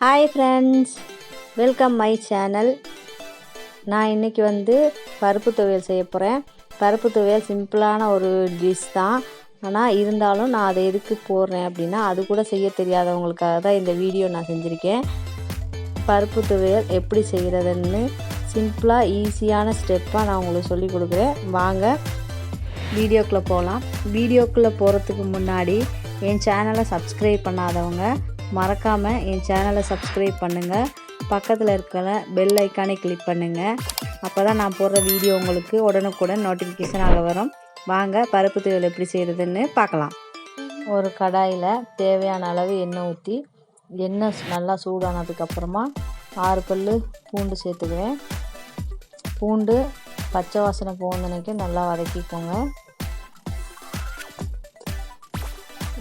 Hi friends, welcome my channel. நான் இன்றைக்கி பருப்பு துவையல் செய்ய போகிறேன். பருப்பு துவையல் சிம்பிளான ஒரு டிஷ் தான். ஆனால் இருந்தாலும் நான் அதை எதுக்கு போடுறேன் அப்படின்னா, அது கூட செய்ய தெரியாதவங்களுக்காக தான் இந்த வீடியோ நான் செஞ்சுருக்கேன். பருப்பு துவையல் எப்படி செய்கிறதுன்னு சிம்பிளாக ஈஸியான ஸ்டெப்பாக நான் உங்களுக்கு சொல்லி கொடுக்குறேன். வாங்க வீடியோக்குள்ளே போகலாம். வீடியோக்குள்ளே போகிறதுக்கு முன்னாடி என் சேனலை சப்ஸ்கிரைப் பண்ணாதவங்க மறக்காமல் என் சேனலை சப்ஸ்கிரைப் பண்ணுங்கள். பக்கத்தில் இருக்கிற பெல் ஐக்கானை கிளிக் பண்ணுங்கள். அப்போ தான் நான் போடுற வீடியோ உங்களுக்கு உடனுக்குடன் நோட்டிஃபிகேஷனாக வரும். வாங்க பருப்பு துவையல் எப்படி செய்கிறதுன்னு பார்க்கலாம். ஒரு கடாயில் தேவையான அளவு எண்ணெய் ஊற்றி, எண்ணெய் நல்லா சூடானதுக்கப்புறமா 6 பல் பூண்டு சேர்த்துக்குவேன். பூண்டு பச்சை வாசனை போனதுக்கு நல்லா வதக்கிக்கோங்க.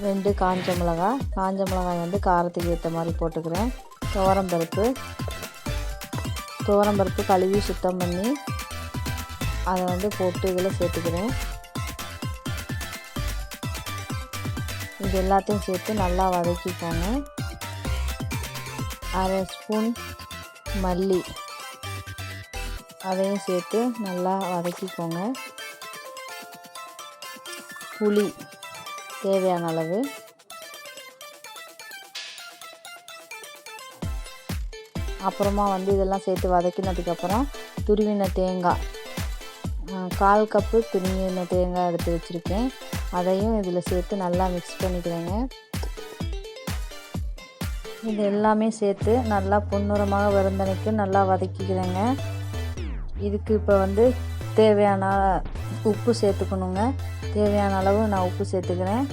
2 காஞ்ச மிளகாய் காரத்துக்கு ஏற்ற மாதிரி போட்டுக்கிறேன். துவரம்பருப்பு கழுவி சுத்தம் பண்ணி அதை போட்டு இதில் சேர்த்துக்கிறேன். இது எல்லாத்தையும் சேர்த்து நல்லா வதக்கிக்கோங்க. 1/2 ஸ்பூன் மல்லி அதையும் சேர்த்து நல்லா வதக்கிக்கோங்க. புளி தேவையான அளவு, அப்புறமா இதெல்லாம் சேர்த்து வதக்கினதுக்கப்புறம் துருவின தேங்காய் 1/4 கப்பு துருவின தேங்காய் எடுத்து வச்சுருக்கேன். அதையும் இதில் சேர்த்து நல்லா மிக்ஸ் பண்ணிக்கிறேங்க. இது எல்லாமே சேர்த்து நல்லா பொன்னிறமாக வருந்தனைக்கு நல்லா வதக்கிக்கிறேங்க. இதுக்கு இப்போ தேவையான உப்பு சேர்த்துக்கணுங்க. தேவையான அளவு நான் உப்பு சேர்த்துக்கிறேன்.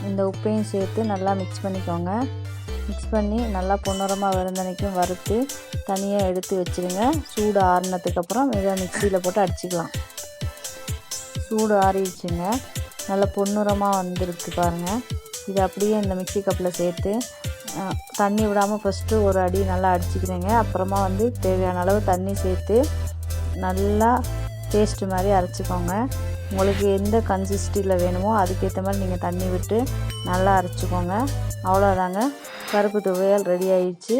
இந்த உப்பையும் சேர்த்து நல்லா மிக்ஸ் பண்ணிக்கோங்க. மிக்ஸ் பண்ணி நல்லா பொன்னிறமாக வருந்தனைக்கும் வறுத்து தனியாக எடுத்து வச்சுருங்க. சூடு ஆறினதுக்கப்புறம் இதை மிக்சியில் போட்டு அடிச்சிக்கலாம். சூடு ஆறிடுச்சுங்க. நல்லா பொன்னிறமாக வந்துருக்கு பாருங்கள். இது அப்படியே இந்த மிக்சி கப்பில் சேர்த்து தண்ணி விடாமல் ஃபஸ்ட்டு ஒரு அடி நல்லா அடிச்சிக்கிறேங்க. அப்புறமா தேவையான அளவு தண்ணி சேர்த்து நல்லா பேஸ்ட் மாதிரி அரைச்சிக்கோங்க. உங்களுக்கு எந்த கன்சிஸ்டன்சியில் வேணுமோ அதுக்கேற்ற மாதிரி நீங்கள் தண்ணி விட்டு நல்லா அரைச்சிக்கோங்க. அவ்வளோதாங்க, பருப்பு துவையல் ரெடி ஆயிடுச்சு.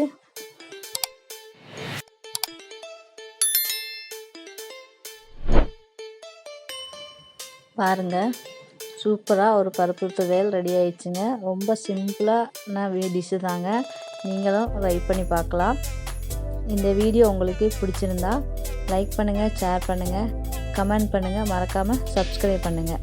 பாருங்கள், சூப்பராக ஒரு பருப்பு துவையல் ரெடி ஆயிடுச்சுங்க. ரொம்ப சிம்பிளான டிஷ்ஷு தாங்க. நீங்களும் ட்ரை பண்ணி பார்க்கலாம். இந்த வீடியோ உங்களுக்கு பிடிச்சிருந்தா லைக் பண்ணுங்கள், ஷேர் பண்ணுங்கள், கமெண்ட் பண்ணுங்கள், மறக்காமல் சப்ஸ்கிரைப் பண்ணுங்கள்.